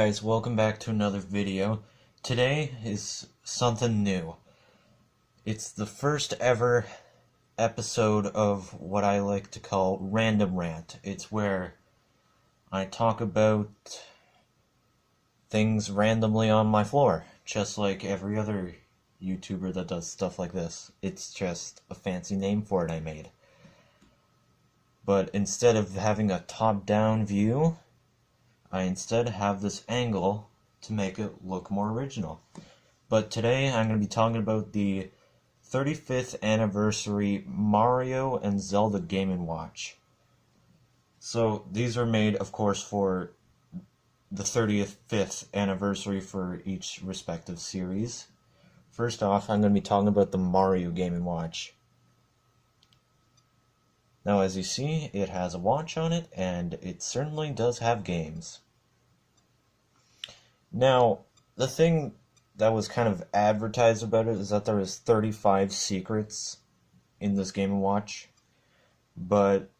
guys, welcome back to another video. Today is something new. It's the first ever episode of what I like to call Random Rant. It's where I talk about things randomly on my floor, just like every other YouTuber that does stuff like this. It's just a fancy name for it I made. But instead of having a top-down view, I instead have this angle to make it look more original. But today I'm going to be talking about the 35th anniversary Mario and Zelda Game & Watch. So these are made, of course, for the 35th anniversary for each respective series. First off, I'm going to be talking about the Mario Game & Watch. Now, as you see, it has a watch on it, and it certainly does have games. Now, the thing that was kind of advertised about it is that there is 35 secrets in this Game & Watch, but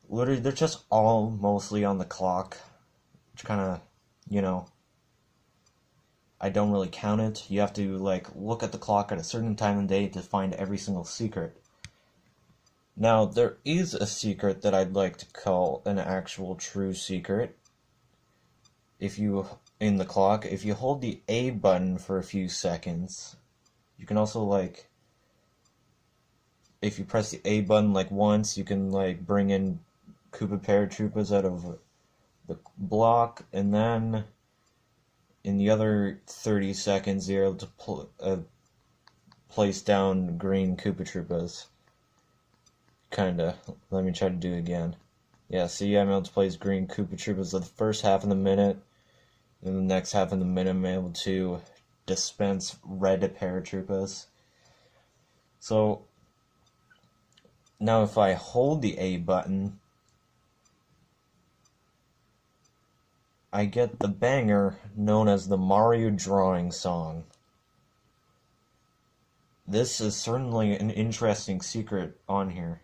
literally they're just all mostly on the clock, which kind of, I don't really count it. You have to, look at the clock at a certain time of day to find every single secret. Now, there is a secret that I'd like to call an actual true secret. In the clock, if you hold the A button for a few seconds, you can also, if you press the A button, once, you can, bring in Koopa paratroopers out of the block, and then in the other 30 seconds, you're able to place down green Koopa Troopas. Kinda. Let me try to do it again. Yeah, see, I'm able to place green Koopa Troopas the first half of the minute. In the next half of the minute, I'm able to dispense red paratroopers. So, now if I hold the A button, I get the banger known as the Mario drawing song. This is certainly an interesting secret on here.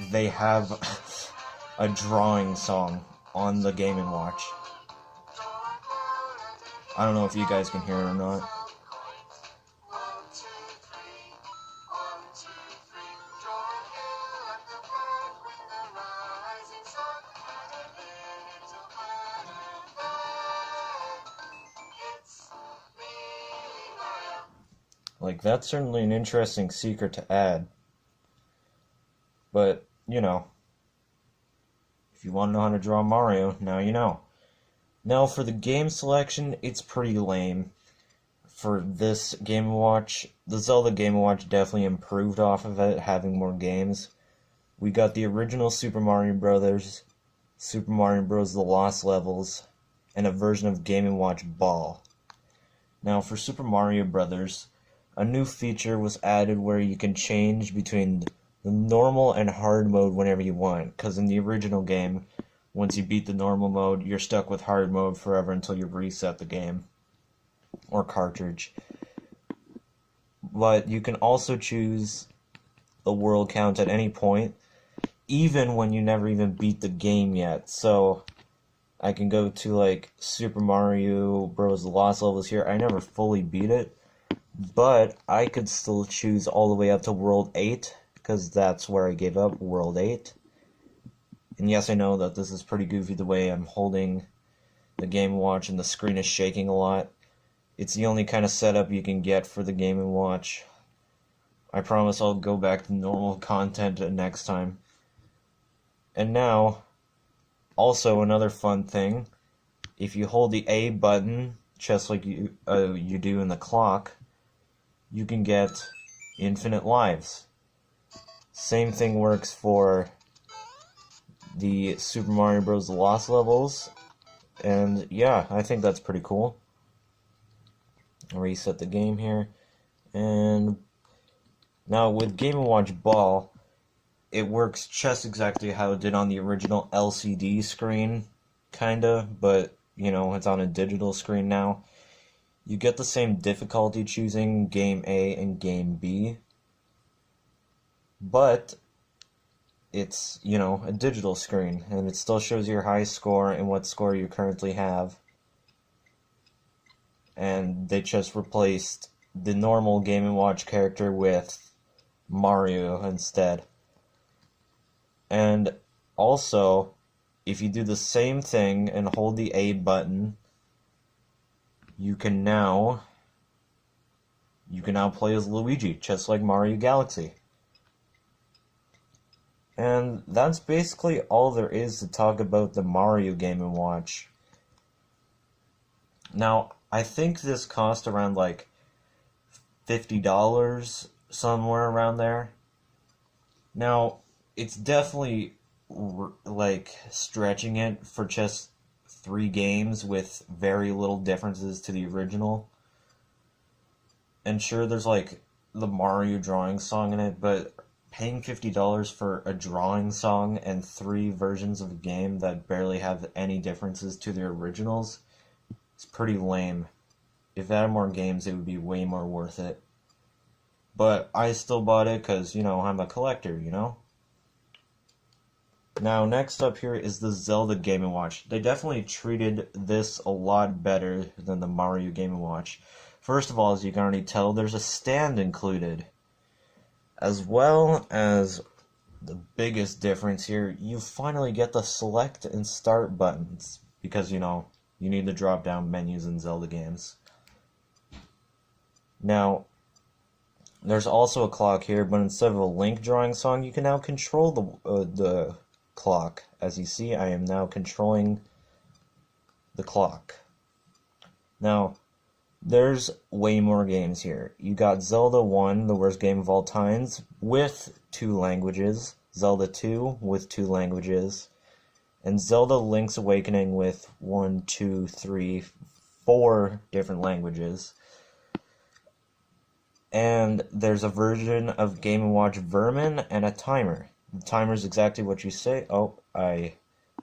They have a drawing song on the Game & Watch. I don't know if you guys can hear it or not. That's certainly an interesting secret to add. But, if you want to know how to draw Mario, now you know. Now, for the game selection, it's pretty lame. For this Game & Watch, the Zelda Game & Watch definitely improved off of it, having more games. We got the original Super Mario Bros., Super Mario Bros. The Lost Levels, and a version of Game & Watch Ball. Now, for Super Mario Bros., a new feature was added where you can change between the normal and hard mode whenever you want, because in the original game, once you beat the normal mode, you're stuck with hard mode forever until you reset the game or cartridge. But you can also choose the world count at any point, even when you never even beat the game yet. So I can go to Super Mario Bros. The Lost Levels here. I never fully beat it, but I could still choose all the way up to World 8, because that's where I gave up, World 8. And yes, I know that this is pretty goofy the way I'm holding the Game & Watch and the screen is shaking a lot. It's the only kind of setup you can get for the Game & Watch. I promise I'll go back to normal content next time. And now, also another fun thing, if you hold the A button, just like you do in the clock, you can get infinite lives. Same thing works for the Super Mario Bros. The Lost Levels, and yeah, I think that's pretty cool. I'll reset the game here, and now with Game & Watch Ball, it works just exactly how it did on the original LCD screen, kinda, but, it's on a digital screen now. You get the same difficulty choosing Game A and Game B, but it's, a digital screen, and it still shows your high score and what score you currently have. And they just replaced the normal Game & Watch character with Mario instead. And also, if you do the same thing and hold the A button, you can now play as Luigi, just like Mario Galaxy. And that's basically all there is to talk about the Mario Game & Watch. Now, I think this cost around like $50, somewhere around there. Now, it's definitely like stretching it for just 3 games with very little differences to the original. And sure, there's like the Mario drawing song in it, but paying $50 for a drawing song and 3 versions of a game that barely have any differences to the originals is pretty lame. If that had more games, it would be way more worth it. But I still bought it because, I'm a collector, Now, next up here is the Zelda Game & Watch. They definitely treated this a lot better than the Mario Game & Watch. First of all, as you can already tell, there's a stand included. As well as the biggest difference here, you finally get the select and start buttons. Because, you need the drop-down menus in Zelda games. Now, there's also a clock here, but instead of a Link drawing song, you can now control the clock. As you see, I am now controlling the clock. Now, there's way more games here. You got Zelda 1, the worst game of all times, with 2 languages. Zelda 2 with 2 languages. And Zelda Link's Awakening with 1, 2, 3, 4 different languages. And there's a version of Game & Watch Vermin and a timer. The timer is exactly what you say. Oh, I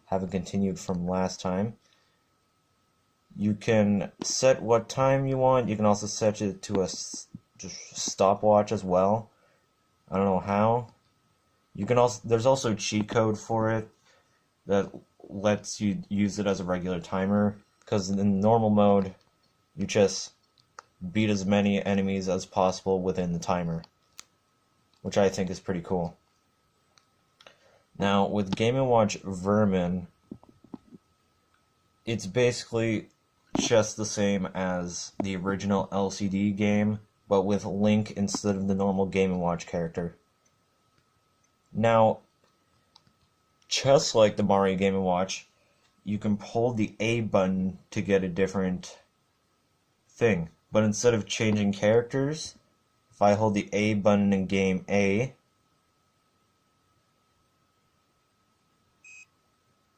haven't continued from last time. You can set what time you want. You can also set it to a stopwatch as well. I don't know how. There's also a cheat code for it that lets you use it as a regular timer. Because in normal mode, you just beat as many enemies as possible within the timer, which I think is pretty cool. Now, with Game & Watch Vermin, it's basically just the same as the original LCD game, but with Link instead of the normal Game & Watch character. Now, just like the Mario Game & Watch, you can hold the A button to get a different thing. But instead of changing characters, if I hold the A button in game A,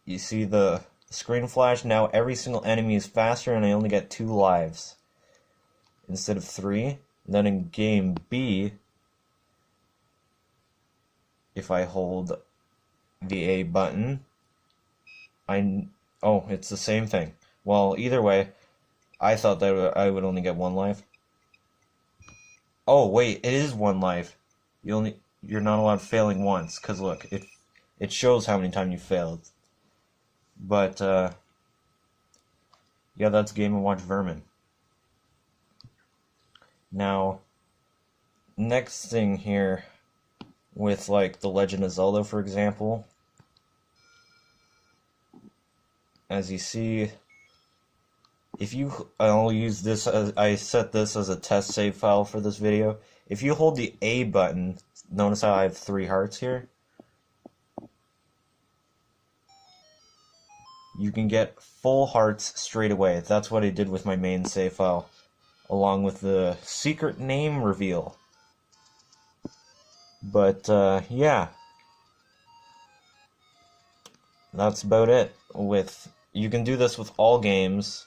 you see the screen flash. Now every single enemy is faster and I only get 2 lives instead of 3. And then in game B, if I hold the A button, it's the same thing. Well, either way, I thought that I would only get 1 life. Oh wait, it is 1 life. You're not allowed failing once, cause look, it shows how many times you failed. But yeah, that's Game & Watch Vermin. Now, next thing here, with like The Legend of Zelda, for example, as you see, I'll use this as, I set this as a test save file for this video. If you hold the A button, notice how I have 3 hearts here? You can get full hearts straight away. That's what I did with my main save file, along with the secret name reveal. But, yeah. That's about it. You can do this with all games.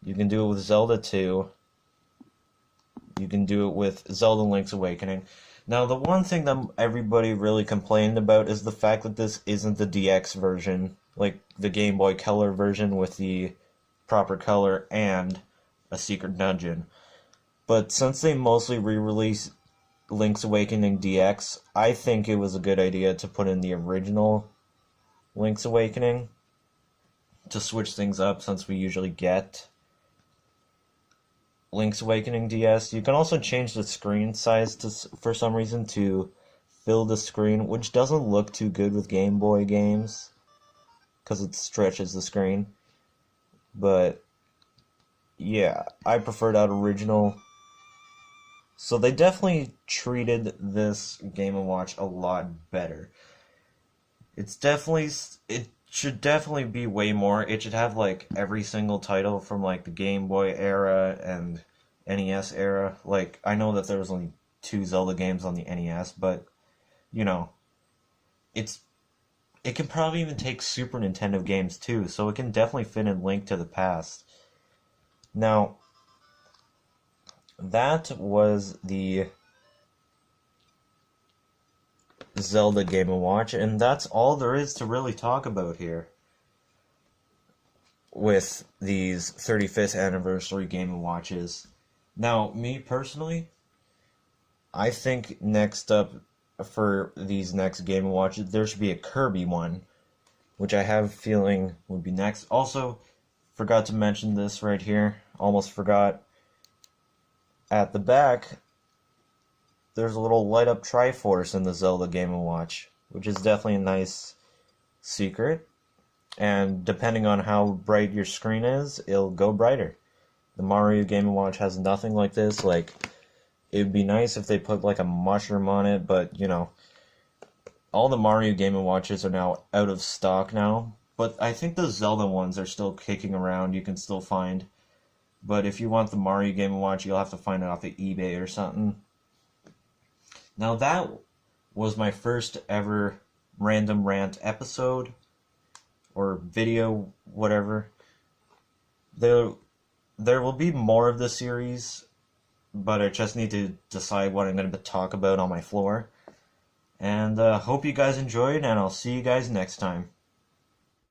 You can do it with Zelda 2. You can do it with Zelda Link's Awakening. Now, the one thing that everybody really complained about is the fact that this isn't the DX version, like the Game Boy Color version with the proper color and a secret dungeon. But since they mostly re-release Link's Awakening DX, I think it was a good idea to put in the original Link's Awakening to switch things up since we usually get Link's Awakening DS. You can also change the screen size for some reason to fill the screen, which doesn't look too good with Game Boy games because it stretches the screen. But yeah, I prefer that original. So they definitely treated this Game & Watch a lot better. It should definitely be way more. It should have like every single title from like the Game Boy era and NES era. Like I know that there was only 2 Zelda games on the NES, but you know, it's it can probably even take Super Nintendo games too, so it can definitely fit in Link to the Past. Now, that was the Zelda Game & Watch, and that's all there is to really talk about here with these 35th anniversary Game & Watches. Now, me personally, I think next up for these next Game & Watches, there should be a Kirby one, which I have a feeling would be next. Also, forgot to mention this right here, almost forgot. At the back, there's a little light up Triforce in the Zelda Game & Watch, which is definitely a nice secret. And depending on how bright your screen is, it'll go brighter. The Mario Game & Watch has nothing like this. Like, it'd be nice if they put like a mushroom on it, but you know, all the Mario Game & Watches are now out of stock now. But I think the Zelda ones are still kicking around. You can still find. But if you want the Mario Game & Watch, you'll have to find it off of eBay or something. Now that was my first ever random rant episode or video, whatever. There will be more of this series, but I just need to decide what I'm going to talk about on my floor. And hope you guys enjoyed, and I'll see you guys next time.